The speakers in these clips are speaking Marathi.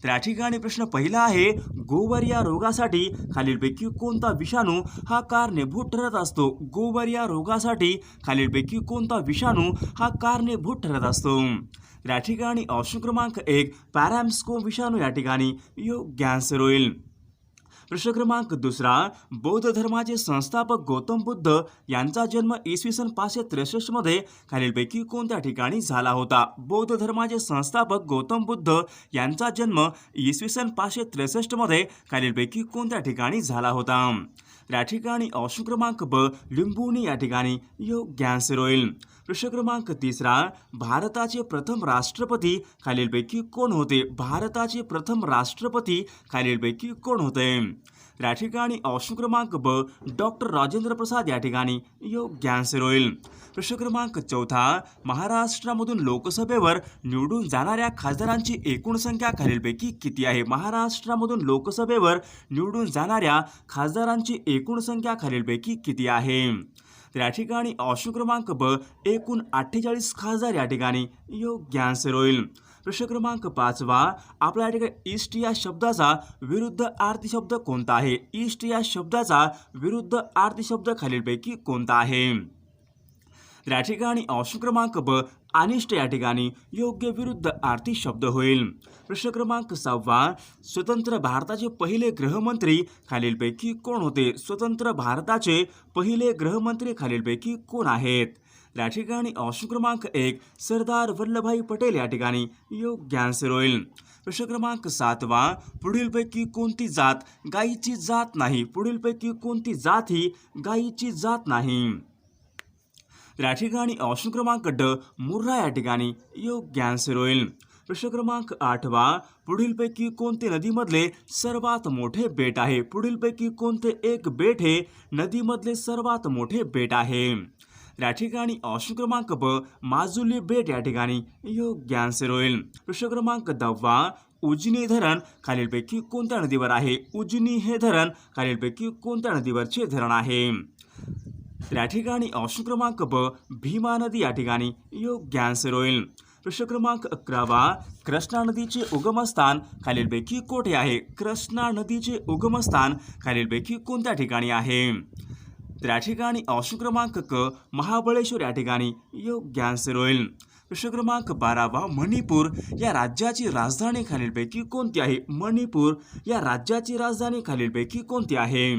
तर या ठिकाणी प्रश्न पहिला आहे, गोवर या रोगासाठी खालीलपैकी कोणता विषाणू हा कारणीभूत ठरत असतो? गोवर या रोगासाठी खालीलपैकी कोणता विषाणू हा कारणीभूत ठरत असतो? तर या ठिकाणी ऑप्शन क्रमांक 1 पॅराम्स्को विषाणू या ठिकाणी योग्य आन्सर होईल. प्रश्न क्रमांक दुसरा, बौद्ध धर्माचे संस्थापक गौतम बुद्ध यांचा जन्म इसवी सन 563 मध्ये खालीलपैकी कोणत्या ठिकाणी झाला होता? बौद्ध धर्माचे संस्थापक गौतम बुद्ध यांचा जन्म इसवी सन 563 मध्ये खालीलपैकी कोणत्या ठिकाणी झाला होता? या ठिकाणी ऑप्शन क्रमांक ब लिंबुनी या ठिकाणी योग्य आन्सर होईल. प्रश्न क्रमांक तिसरा, भारताचे प्रथम राष्ट्रपती खालीलपैकी कोण होते? भारताचे प्रथम राष्ट्रपती खालीलपैकी कोण होते? या ठिकाणी ऑप्शन क्रमांक ब डॉक्टर राजेंद्र प्रसाद या ठिकाणी योग्य आन्सर होईल. प्रश्न क्रमांक चौथा, महाराष्ट्रामधून लोकसभेवर निवडून जाणाऱ्या खासदारांची एकूण संख्या खालीलपैकी किती आहे? महाराष्ट्रामधून लोकसभेवर निवडून जाणाऱ्या खासदारांची एकूण संख्या खालीलपैकी किती आहे? तर या ठिकाणी ऑप्शन क्रमांक ब एकूण 48 खासदार या ठिकाणी योग्य आन्सर होईल. प्रश्न क्रमांक 5वा, आपल्या ठिकाणी ईस्ट या शब्दाचा विरुद्ध आरती शब्द कोणता आहे? ईस्ट या शब्दाचा विरुद्ध आरती शब्द खालीलपैकी कोणता आहे? तर या ठिकाणी ऑप्शन क्रमांक ब अनिष्ट या ठिकाणी योग्य विरुद्ध आरती शब्द होईल. प्रश्न क्रमांक 6वा, स्वतंत्र भारताचे पहिले गृहमंत्री खालीलपैकी कोण होते? स्वतंत्र भारताचे पहिले गृहमंत्री खालीलपैकी कोण आहेत? या ठिकाणी ऑप्शन क्रमांक 1 सरदार वल्लभभाई पटेल या ठिकाणी योग्य आन्सर होईल. प्रश्न क्रमांक 7वा, पुढीलपैकी कोणती जात गायीची जात नाही? पुढीलपैकी कोणती जात ही गायीची जात नाही? या ठिकाणी ऑप्शन क्रमांक ड मुर्रा या ठिकाणी योग्य आन्सर होईल. प्रश्न क्रमांक 8वा, पुढीलपैकी कोणते नदीमधले सर्वात मोठे बेट आहे? पुढीलपैकी कोणते एक बेट हे नदीमधले सर्वात मोठे बेट आहे? या ठिकाणी ऑप्शन क्रमांक ब माजुली बेट या ठिकाणी योग्य आन्सर होईल. प्रश्न क्रमांक 10वा, उजनी धरण खालीलपैकी कोणत्या नदीवर आहे? उजनी हे धरण खालीलपैकी कोणत्या नदीवरचे धरण आहे? या ठिकाणी ऑप्शन क्रमांक ब भीमा नदी या ठिकाणी योग्य आन्सर होईल. प्रश्न क्रमांक 11वा, कृष्णा नदीचे उगमस्थान खालीलपैकी कोठे आहे? कृष्णा नदीचे उगमस्थान खालीलपैकी कोणत्या ठिकाणी आहे? तर या ठिकाणी ऑप्शन क्रमांक क महाबळेश्वर या ठिकाणी योग्य आन्सर होईल. प्रश्न क्रमांक 12वा, मणिपूर या राज्याची राजधानी खालीलपैकी कोणती आहे? मणिपूर या राज्याची राजधानी खालीलपैकी कोणती आहे?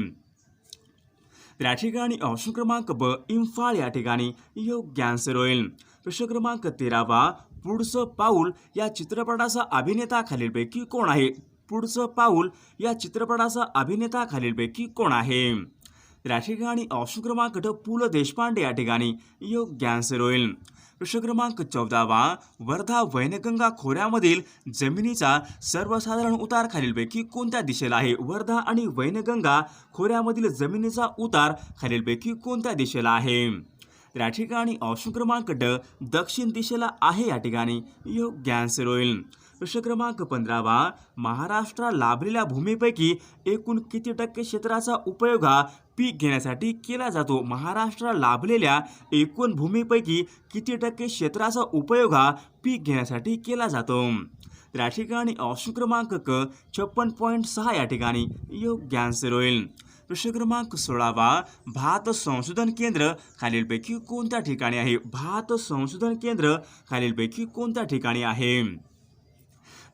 या ठिकाणी ऑप्शन क्रमांक ब इम्फाळ या ठिकाणी योग्य आन्सर होईल. प्रश्न क्रमांक 13वा, पुढचं पाऊल या चित्रपटाचा अभिनेता खालीलपैकी कोण आहे? पुढचं पाऊल या चित्रपटाचा अभिनेता खालीलपैकी कोण आहे? या ठिकाणी ऑप्शन क्रमांक ड पु ल देशपांडे या ठिकाणी योग्य आन्सर होईल. प्रश्न क्रमांक 14वा, वर्धा वैनगंगा खोऱ्यामधील जमिनीचा सर्वसाधारण उतार खालीलपैकी कोणत्या दिशेला आहे? वर्धा आणि वैनगंगा खोऱ्यामधील जमिनीचा उतार खालीलपैकी कोणत्या दिशेला आहे? या ठिकाणी ऑप्शन क्रमांक ड दक्षिण दिशेला आहे या ठिकाणी योग्य आन्सर होईल. प्रश्न क्रमांक 15वा, महाराष्ट्राला लाभलेल्या भूमीपैकी एकूण किती टक्के क्षेत्राचा उपयोग हा पीक घेण्यासाठी केला जातो? महाराष्ट्राला लाभलेल्या एकूण भूमीपैकी किती टक्के क्षेत्राचा उपयोग हा पीक घेण्यासाठी केला जातो? या ठिकाणी ऑप्शन क्रमांक क 56.6 या ठिकाणी योग्य आन्सर होईल. प्रश्न क्रमांक 16वा, भात संशोधन केंद्र खालीलपैकी कोणत्या ठिकाणी आहे? भात संशोधन केंद्र खालीलपैकी कोणत्या ठिकाणी आहे?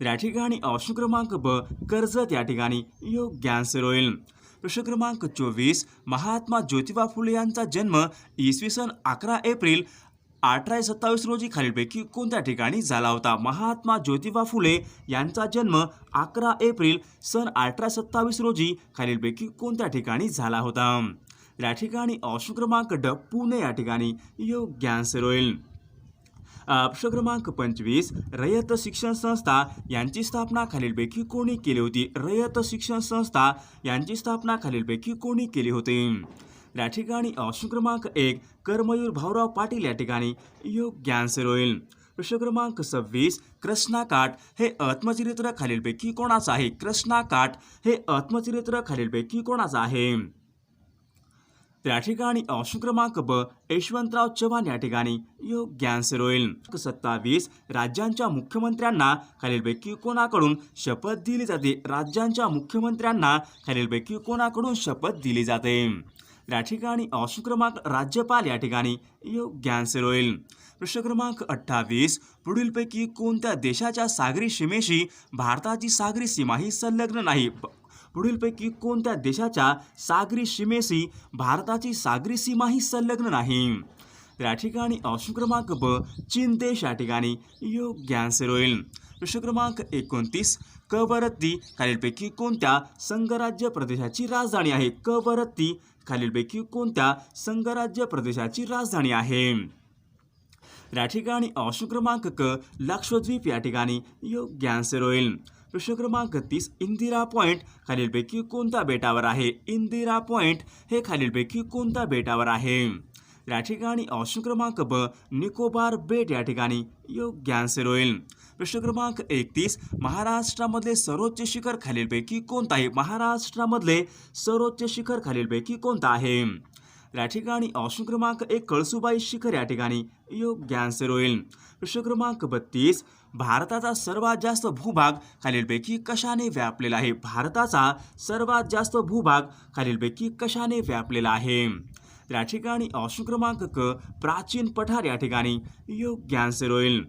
या ठिकाणी ऑप्शन क्रमांक ब कर्जत या ठिकाणी योग्य आन्सर होईल. प्रश्न क्रमांक 24, महात्मा ज्योतिबा फुले यांचा जन्म इसवी सन 11 एप्रिल 1827 रोजी खालीलपैकी कोणत्या ठिकाणी झाला होता? महात्मा ज्योतिबा फुले यांचा जन्म 11 एप्रिल सन 1827 रोजी खालीलपैकी कोणत्या ठिकाणी झाला होता? या ठिकाणी ऑप्शन क्रमांक ड पुणे या ठिकाणी योग्य आन्सर होईल. प्रश्न क्रमांक 25, रयत शिक्षण संस्था यांची स्थापना खालीलपैकी कोणी केली होती? रयत शिक्षण संस्था यांची स्थापना खालीलपैकी कोणी केली होती? या ठिकाणी ऑप्शन क्रमांक 1 कर्मवीर भाऊराव पाटील या ठिकाणी योग्य आन्सर होईल. प्रश्न क्रमांक 26, कृष्णाकाठ हे आत्मचरित्र खालीलपैकी कोणाचं आहे? कृष्णाकाठ हे आत्मचरित्र खालीलपैकी कोणाचं आहे? त्या ठिकाणी ऑप्शन क्रमांक ब यशवंतराव चव्हाण या ठिकाणी योग्य आन्सर होईल. 27 राज्यांच्या मुख्यमंत्र्यांना खालीलपैकी कोणाकडून शपथ दिली जाते. राज्यांच्या मुख्यमंत्र्यांना खालीलपैकी कोणाकडून शपथ दिली जाते. या ठिकाणी ऑप्शन क्रमांक राज्यपाल या ठिकाणी योग्य आन्सर होईल. प्रश्न क्रमांक 28 पुढीलपैकी कोणत्या देशाच्या सागरी सीमेशी भारताची सागरी सीमा ही संलग्न नाही. पुढीलपैकी कोणत्या देशाच्या सागरी सीमेशी भारताची सागरी सीमा ही संलग्न नाही. या ठिकाणी ऑप्शन क्रमांक ब चीन देश या ठिकाणी योग्य आन्सर होईल. प्रश्न क्रमांक 29 कवरत्ती खालीलपैकी कोणत्या संघराज्य प्रदेशाची राजधानी आहे. कवरत्ती खालीलपैकी कोणत्या संघराज्य प्रदेशाची राजधानी आहे. या ठिकाणी ऑप्शन क्रमांक क लक्षद्वीप या ठिकाणी योग्य आन्सर होईल. प्रश्न क्रमांक 30 इंदिरा पॉइंट खालीलपैकी कोणत्या बेटावर आहे. इंदिरा पॉइंट हे खालीलपैकी कोणत्या बेटावर आहे. या ठिकाणी ऑप्शन क्रमांक ब निकोबार बेट या ठिकाणी योग्य आन्सर होईल. प्रश्न क्रमांक 31 महाराष्ट्रामधले सर्वोच्च शिखर खालीलपैकी कोणतं आहे. महाराष्ट्रामधले सर्वोच्च शिखर खालीलपैकी कोणतं आहे. या ठिकाणी ऑप्शन क्रमांक 1 कळसुबाई शिखर या ठिकाणी योग्य आन्सर होईल. प्रश्न क्रमांक 32 भारताचा सर्वात जास्त भूभाग खालीलपैकी कशाने व्यापलेला आहे. भारताचा सर्वात जास्त भूभाग खालीलपैकी कशाने व्यापलेला आहे. या ठिकाणी ऑप्शन क्रमांक क प्राचीन पठार या ठिकाणी योग्य आन्सर होईल.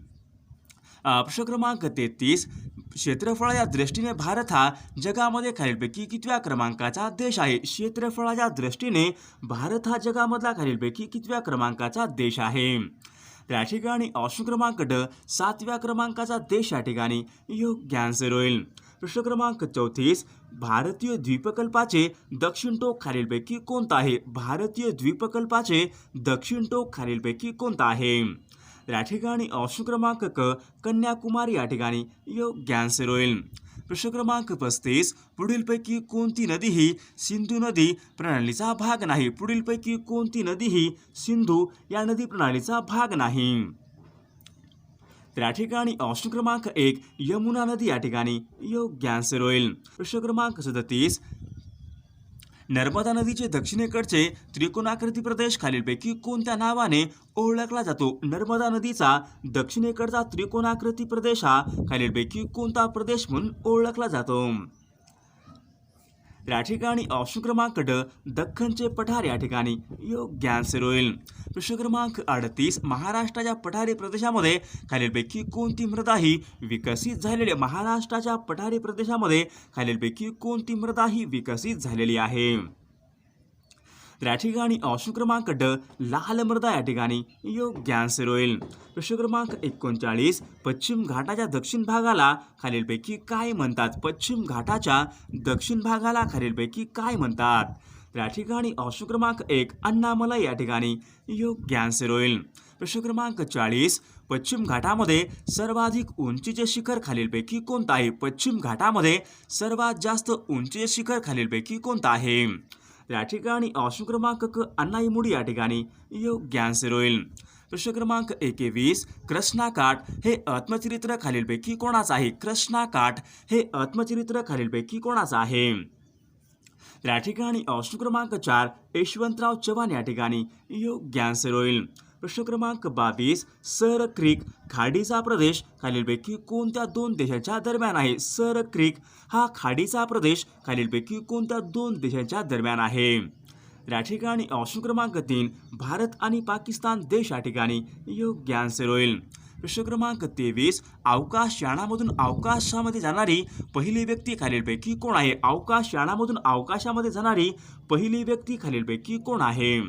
प्रश्न क्रमांक 33 क्षेत्रफळाच्या दृष्टीने भारत हा जगामध्ये खालीलपैकी कितव्या क्रमांकाचा देश आहे. क्षेत्रफळाच्या दृष्टीने भारत हा जगामधला खालीलपैकी कितव्या क्रमांकाचा देश आहे. त्या ठिकाणी ऑप्शन क्रमांक ड 7व्या क्रमांकाचा देश या ठिकाणी योग्य आन्सर होईल. प्रश्न क्रमांक 34 भारतीय द्वीपकल्पाचे दक्षिण टोक खालीलपैकी कोणतं आहे. भारतीय द्वीपकल्पाचे दक्षिण टोक खालीलपैकी कोणतं आहे. या ठिकाणी ऑप्शन क्रमांक क कन्याकुमारी या ठिकाणी योग्य आन्सर होईल. प्रश्न क्रमांक 35 पुढीलपैकी कोणती नदी ही सिंधू नदी प्रणालीचा भाग नाही. पुढीलपैकी कोणती नदी ही सिंधू या नदी प्रणालीचा भाग नाही. त्या ठिकाणी ऑप्शन क्रमांक 1 यमुना नदी या ठिकाणी योग्य आन्सर होईल. प्रश्न क्रमांक 37 नर्मदा नदीचे दक्षिणेकडचे त्रिकोणाकृती प्रदेश खालीलपैकी कोणत्या नावाने ओळखला जातो. नर्मदा नदीचा दक्षिणेकडचा त्रिकोणाकृती प्रदेश हा खालीलपैकी कोणता प्रदेश म्हणून ओळखला जातो. या ठिकाणी ऑप्शन क्रमांक ड दख्खनचे पठार या ठिकाणी योग्य आन्सर होईल. प्रश्न क्रमांक 38 महाराष्ट्राच्या पठारी प्रदेशामध्ये खालीलपैकी कोणती मृदा ही विकसित झालेली. महाराष्ट्राच्या पठारी प्रदेशामध्ये खालीलपैकी कोणती मृदा ही विकसित झालेली आहे. या ठिकाणी ऑप्शन क्रमांक ड लाल मृदा या ठिकाणी योग्य आन्सर होईल. प्रश्न क्रमांक 39 पश्चिम घाटाच्या दक्षिण भागाला खालीलपैकी काय म्हणतात. पश्चिम घाटाच्या दक्षिण भागाला खालीलपैकी काय म्हणतात. या ठिकाणी ऑप्शन क्रमांक 1 अण्णामलाई या ठिकाणी योग्य आन्सर होईल. प्रश्न क्रमांक 40 पश्चिम घाटामध्ये सर्वाधिक उंचीचे शिखर खालीलपैकी कोणतं आहे. पश्चिम घाटामध्ये सर्वात जास्त उंचीचे शिखर खालीलपैकी कोणतं आहे. या ठिकाणी ऑप्शन क्रमांक क अण्णाईमुडी या ठिकाणी योग्य आन्सर होईल. प्रश्न क्रमांक 21 कृष्णाकाठ हे आत्मचरित्र खालीलपैकी कोणाचं आहे. कृष्णाकाठ हे आत्मचरित्र खालीलपैकी कोणाचं आहे. या ठिकाणी ऑप्शन क्रमांक 4 यशवंतराव चव्हाण या ठिकाणी योग्य आन्सर होईल. प्रश्न क्रमांक 22 सर क्रीक खाडीचा प्रदेश खालीलपैकी कोणत्या दोन देशाच्या दरम्यान आहे. सर क्रीक हा खाडीचा प्रदेश खालीलपैकी कोणत्या दोन देशांच्या दरम्यान आहे. या ठिकाणी ऑप्शन क्रमांक 3 भारत आणि पाकिस्तान देश या ठिकाणी योग्य आन्सर होईल. प्रश्न क्रमांक 23 अवकाशयानामधून अवकाशामध्ये जाणारी पहिली व्यक्ती खालीलपैकी कोण आहे. अवकाशयानामधून अवकाशामध्ये जाणारी पहिली व्यक्ती खालीलपैकी कोण आहे.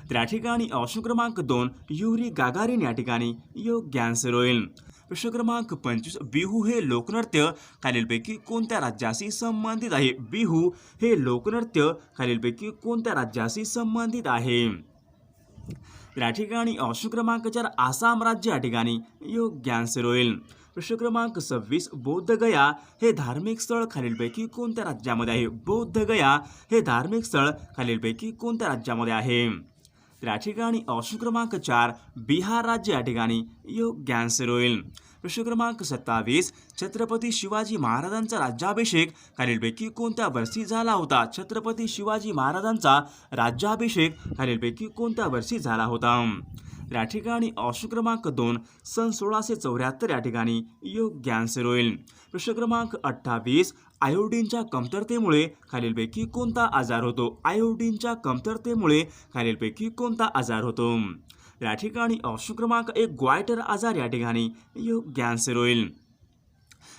त्या ठिकाणी ऑप्शन क्रमांक 2 युरी गागारिन या ठिकाणी योग्य आन्सर होईल. प्रश्न क्रमांक 25 बिहू हे लोकनृत्य खालीलपैकी कोणत्या राज्याशी संबंधित आहे. बिहू हे लोकनृत्य खालीलपैकी कोणत्या राज्याशी संबंधित आहे. या ठिकाणी ऑप्शन क्रमांक 4 आसाम राज्य या ठिकाणी योग्य आन्सर होईल. प्रश्न क्रमांक 26 बौद्धगया हे धार्मिक स्थळ खालीलपैकी कोणत्या राज्यामध्ये आहे. बौद्धगया हे धार्मिक स्थळ खालीलपैकी कोणत्या राज्यामध्ये आहे. तर या ठिकाणी ऑप्शन क्रमांक 4 बिहार राज्य या ठिकाणी योग्य आन्सर होईल. प्रश्न क्रमांक 27 छत्रपती शिवाजी महाराजांचा राज्याभिषेक खालीलपैकी कोणत्या वर्षी झाला होता? छत्रपती शिवाजी महाराजांचा राज्याभिषेक खालीलपैकी कोणत्या वर्षी झाला होता? या ठिकाणी ऑप्शन क्रमांक 2 सन 1674 या ठिकाणी योग्य आन्सर होईल. प्रश्न क्रमांक 28 आयोडीनच्या कमतरतेमुळे खालीलपैकी कोणता आजार होतो? आयोडीनच्या कमतरतेमुळे खालीलपैकी कोणता आजार होतो? या ठिकाणी ऑप्शन क्रमांक 1 ग्वायटर आजार या ठिकाणी योग्य आन्सर होईल.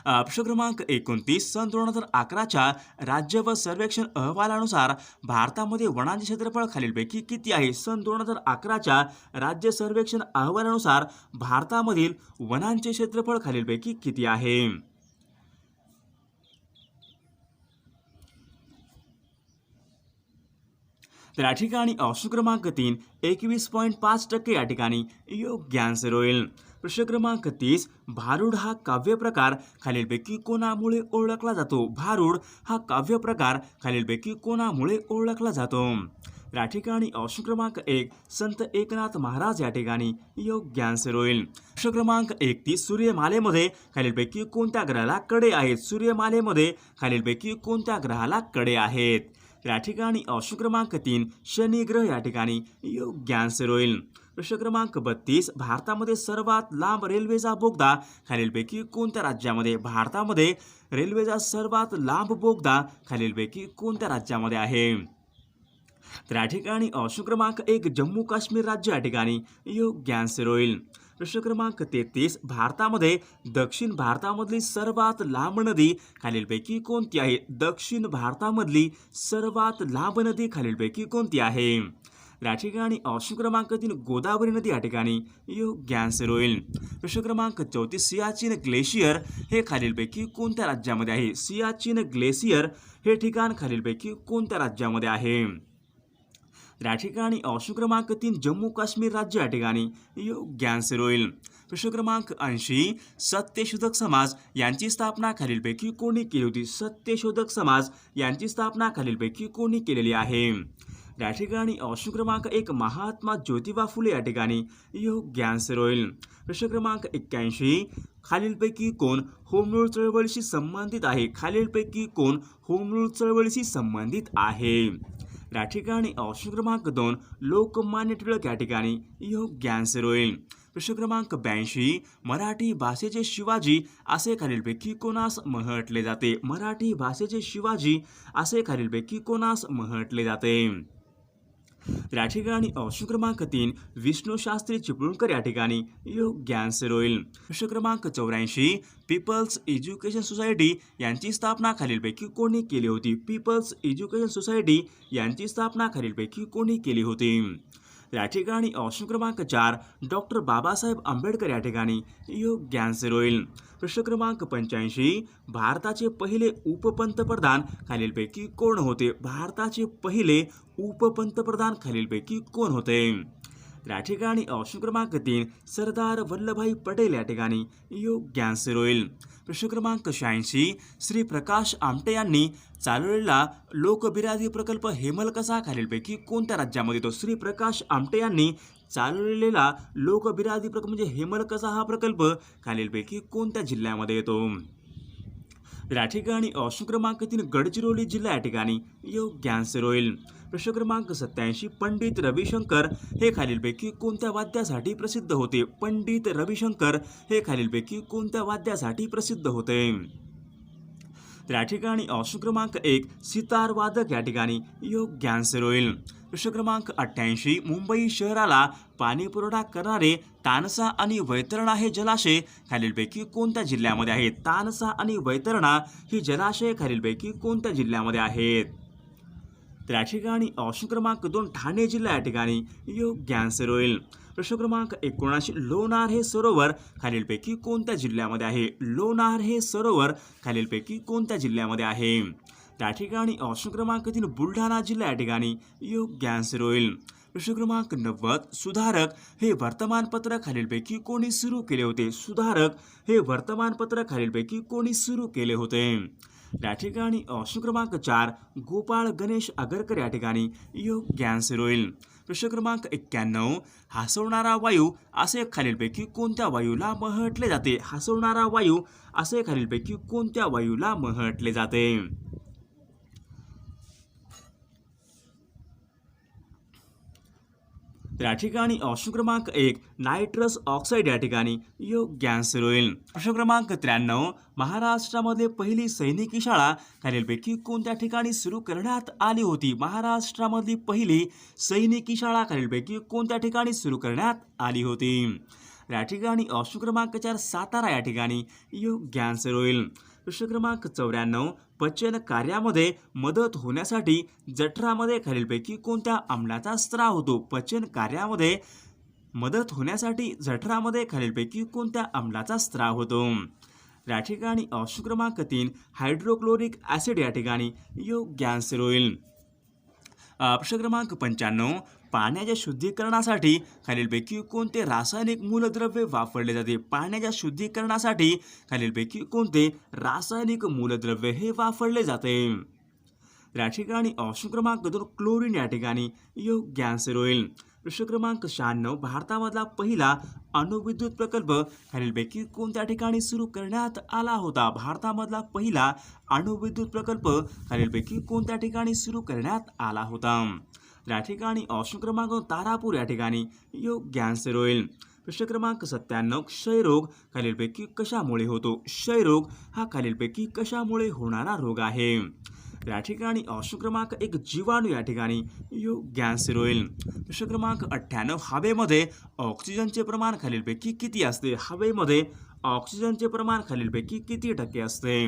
प्रश्न क्रमांक 29 सन 2011च्या राज्य व सर्वेक्षण अहवालानुसार भारतामध्ये वनांचे क्षेत्रफळ खालीलपैकी किती आहे? सन 2011च्या राज्य सर्वेक्षण अहवालानुसार भारतामधील वनांचे क्षेत्रफळ खालीलपैकी किती आहे? तर या ठिकाणी ऑप्शन क्रमांक 3 21.5% या ठिकाणी योग्य आन्सर होईल. प्रश्न क्रमांक 30 भारूड हा काव्य प्रकार खालीलपैकी कोणामुळे ओळखला जातो? भारूड हा काव्य प्रकार खालीलपैकी कोणामुळे ओळखला जातो? या ठिकाणी ऑप्शन क्रमांक 1 संत एकनाथ महाराज या ठिकाणी योग्य आन्सर होईल. प्रश्न क्रमांक 31 सूर्यमालेमध्ये खालीलपैकी कोणत्या ग्रहाला कडे आहेत? सूर्यमालेमध्ये खालीलपैकी कोणत्या ग्रहाला कडे आहेत? या ठिकाणी ऑप्शन क्रमांक 3 शनी ग्रह या ठिकाणी योग्य आन्सर होईल. प्रश्न क्रमांक 32 भारतामध्ये सर्वात लांब रेल्वेचा बोगदा खालीलपैकी कोणत्या राज्यामध्ये? भारतामध्ये रेल्वेचा सर्वात लांब बोगदा खालीलपैकी कोणत्या राज्यामध्ये आहे? तर या ठिकाणी ऑप्शन क्रमांक 1 जम्मू काश्मीर राज्य या ठिकाणी योग्य आन्सर होईल. प्रश्न क्रमांक 33 भारतामध्ये दक्षिण भारतामधली सर्वात लांब नदी खालीलपैकी कोणती आहे? दक्षिण भारतामधली सर्वात लांब नदी खालीलपैकी कोणती आहे? या ठिकाणी ऑप्शन क्रमांक 3 गोदावरी नदी या ठिकाणी योग्य आन्सर होईल. प्रश्न क्रमांक 34 सियाचीन ग्लेशियर हे खालीलपैकी कोणत्या राज्यामध्ये आहे? सियाचीन ग्लेशियर हे ठिकाण खालीलपैकी कोणत्या राज्यामध्ये आहे? या ठिकाणी ऑप्शन क्रमांक 3 जम्मू काश्मीर राज्य या ठिकाणी योग्य आन्सर होईल. प्रश्न क्रमांक 80 सत्यशोधक समाज यांची स्थापना खालीलपैकी कोणी केली होती? सत्यशोधक समाज यांची स्थापना खालीलपैकी कोणी केलेली आहे? या ठिकाणी ऑप्शन क्रमांक 1 महात्मा ज्योतिबा फुले या ठिकाणी योग्य आन्सर होईल. प्रश्न क्रमांक 81 खालीलपैकी कोण होम रूल चळवळीशी संबंधित आहे? खालीलपैकी कोण होम रूल चळवळीशी संबंधित आहे? या ठिकाणी ऑप्शन क्रमांक 2 लोकमान्य टिळक या ठिकाणी योग्य आन्सर होईल. प्रश्न क्रमांक 82 मराठी भाषेचे शिवाजी असे खालीलपैकी कोणास म्हटले जाते? मराठी भाषेचे शिवाजी असे खालीलपैकी कोणास म्हटले जाते? या ठिकाणी ऑप्शन क्रमांक 3 विष्णू शास्त्री चिपळूणकर या ठिकाणी योग्य आन्सर होईल. प्रश्न क्रमांक 84 पीपल्स एज्युकेशन सोसायटी यांची स्थापना खालीलपैकी कोणी केली होती? पीपल्स एज्युकेशन सोसायटी यांची स्थापना खालीलपैकी कोणी केली होती? या ठिकाणी ऑप्शन क्रमांक 4 डॉक्टर बाबासाहेब आंबेडकर या ठिकाणी योग्य आन्सर होईल. प्रश्न क्रमांक 85 भारताचे पहिले उपपंतप्रधान खालीलपैकी कोण होते? भारताचे पहिले उपपंतप्रधान खालीलपैकी कोण होते? या ठिकाणी ऑप्शन क्रमांक 3 सरदार वल्लभभाई पटेल या ठिकाणी योग्य आन्सर होईल. प्रश्न क्रमांक 86 श्री प्रकाश आमटे यांनी चालवलेला लोकबिरादी प्रकल्प हेमलकसा खालीलपैकी कोणत्या राज्यामध्ये येतो? श्री प्रकाश आमटे यांनी चालवलेला लोकबिरादी प्रकल्प म्हणजे हेमलकसा हा प्रकल्प खालीलपैकी कोणत्या जिल्ह्यामध्ये येतो? या ठिकाणी ऑप्शन क्रमांक 3 गडचिरोली जिल्हा या ठिकाणी योग्य आन्सर होईल. प्रश्न क्रमांक 87 पंडित रविशंकर हे खालीलपैकी कोणत्या वाद्यासाठी प्रसिद्ध होते? पंडित रविशंकर हे खालीलपैकी कोणत्या वाद्यासाठी प्रसिद्ध होते? या ठिकाणी ऑप्शन क्रमांक 1 सितार वादक या ठिकाणी योग्य आन्सर होईल. प्रश्न क्रमांक 88 मुंबई शहराला पाणी पुरवठा करणारे तानसा आणि वैतरणा हे जलाशय खालीलपैकी कोणत्या जिल्ह्यामध्ये आहेत? तानसा आणि वैतरणा ही जलाशय खालीलपैकी कोणत्या जिल्ह्यामध्ये आहेत? तर या ठिकाणी ऑप्शन क्रमांक 2 ठाणे जिल्हा या ठिकाणी योग्य आन्सर होईल. प्रश्न क्रमांक 79 लोणार हे सरोवर खालीलपैकी कोणत्या जिल्ह्यामध्ये आहे? लोणार हे सरोवर खालीलपैकी कोणत्या जिल्ह्यामध्ये आहे? त्या ठिकाणी ऑप्शन क्रमांक 3 बुलढाणा जिल्हा या ठिकाणी योग्य आन्सर होईल. प्रश्न क्रमांक 90 सुधारक हे वर्तमानपत्र खालीलपैकी कोणी सुरू केले होते? सुधारक हे वर्तमानपत्र खालीलपैकी कोणी सुरू केले होते? या ठिकाणी ऑप्शन क्रमांक 4 गोपाळ गणेश आगरकर या ठिकाणी योग्य आन्सर होईल. प्रश्न क्रमांक 91 हसवणारा वायू असे खालीलपैकी कोणत्या वायूला म्हटले जाते? हसवणारा वायू असे खालीलपैकी कोणत्या वायूला म्हटले जाते? तर या ठिकाणी ऑप्शन क्रमांक 1 नायट्रस ऑक्साईड या ठिकाणी योग्य आन्सर होईल. प्रश्न क्रमांक 93 महाराष्ट्रामध्ये पहिली सैनिकी शाळा खालीलपैकी कोणत्या ठिकाणी सुरू करण्यात आली होती? महाराष्ट्रामधली पहिली सैनिकी शाळा खालीलपैकी कोणत्या ठिकाणी सुरू करण्यात आली होती? या ठिकाणी ऑप्शन क्रमांक 4 सातारा या ठिकाणी योग्य आन्सर होईल. प्रश्न क्रमांक 94 पचन कार्यामध्ये मदत होण्यासाठी जठरामध्ये खालीलपैकी कोणत्या आम्लाचा स्त्राव होतो? पचन कार्यामध्ये मदत होण्यासाठी जठरामध्ये खालीलपैकी कोणत्या आम्लाचा स्त्राव होतो? या ठिकाणी ऑप्शन क्रमांक 3 हायड्रोक्लोरिक ॲसिड या ठिकाणी योग्य आन्सर होईल. प्रश्न क्रमांक 95 पाण्याच्या शुद्धीकरणासाठी खालीलपैकी कोणते रासायनिक मूलद्रव्य वापरले जाते? पाण्याच्या शुद्धीकरणासाठी खालीलपैकी कोणते रासायनिक मूलद्रव्य हे वापरले जाते? या ठिकाणी ऑप्शन क्रमांक 2 क्लोरीन या ठिकाणी योग्य आन्सर होईल. प्रश्न क्रमांक 96 भारतामधला पहिला अणुविद्युत प्रकल्प खालीलपैकी कोणत्या ठिकाणी सुरू करण्यात आला होता? भारतामधला पहिला अणुविद्युत प्रकल्प खालीलपैकी कोणत्या ठिकाणी सुरू करण्यात आला होता? या ठिकाणी ऑप्शन क्रमांक 2 तारापूर या ठिकाणी योग्य आन्सर होईल. प्रश्न क्रमांक 97 क्षयरोग खालीलपैकी कशामुळे होतो? क्षयरोग हा खालीलपैकी कशामुळे होणारा रोग आहे? या ठिकाणी ऑप्शन क्रमांक 1 जीवाणू या ठिकाणी योग्य आन्सर होईल. प्रश्न क्रमांक 98 हवेमध्ये ऑक्सिजनचे प्रमाण खालीलपैकी किती असते? हवेमध्ये ऑक्सिजनचे प्रमाण खालीलपैकी किती टक्के असते?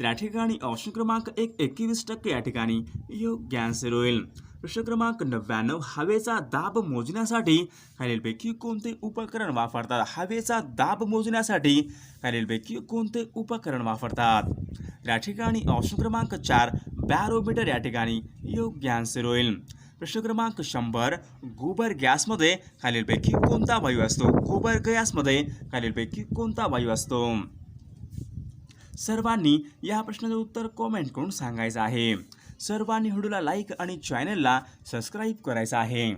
या ठिकाणी ऑप्शन क्रमांक 1 21% या ठिकाणी योग्य आन्सर होईल. प्रश्न क्रमांक 99 हवेचा दाब मोजण्यासाठी खालीलपैकी कोणते उपकरण वापरतात? हवेचा दाब मोजण्यासाठी खालीलपैकी कोणते उपकरण वापरतात? या ठिकाणी ऑप्शन क्रमांक 4 बॅरोमीटर या ठिकाणी योग्य आन्सर होईल. प्रश्न क्रमांक 100 गोबर गॅसमध्ये खालीलपैकी कोणता वायू असतो? गोबर गॅसमध्ये खालीलपैकी कोणता वायू असतो? सर्वांनी या प्रश्नाचे उत्तर कॉमेंट करून सांगायचं आहे. सर्वांनी व्हिडिओला लाईक आणि चॅनलला सबस्क्राईब करायचं आहे.